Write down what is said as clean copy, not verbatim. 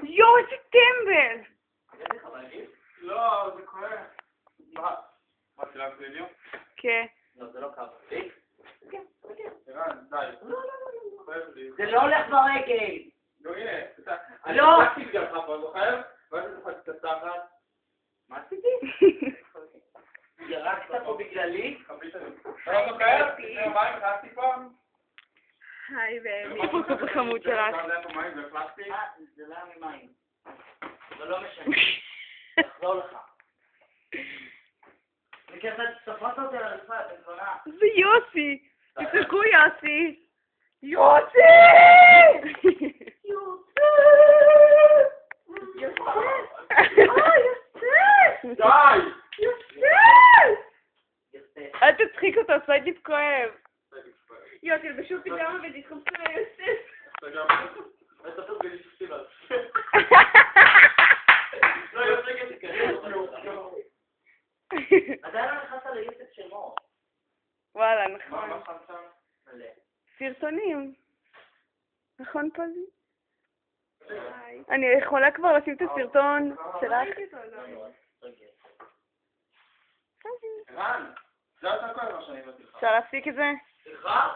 יואו, איזה טמבל! לא, זה כואב. מה? מה, צילמת וידאו? כן. לא, זה לא קרה. ערן, די. כואב לי. זה לא הולך ברגל! לא, הנה. לא! אני חלקתי בגללך פה, זוכר? ואז אני זוכר את התחת. מה עשיתי? ירקת פה בגללי? חבית לי. לא זוכר? לפני יומיים חלקתי פה? היי, ואיזה פרצוף החמוד שלך. זה היה פה מים והחלקתי? זה לא היה ממים. זה לא משנה. תחזור לך. מכיר את ספרת אותי על הרצפה, אתם זונה. זה יוסי! תצעקו יוסי! יוסי! יוסי! די! אל תצחיק אותו, סיידיף כואב. יואו, תלבשו פיג'מה ותתחפשו ליוסף. אתה גם... אני אספר בלי שפתיל על זה. לא, יוסף תקריא. עדיין לא נכנסת ליוסף שמו. וואלה, מה נכון. שם שם? מלא. סרטונים. נכון פזי? אני יכולה כבר לשים את הסרטון שלך? פזי. ערן, זה אתה כואב מה שאני הבאתי לך. אפשר להפסיק את זה? סליחה?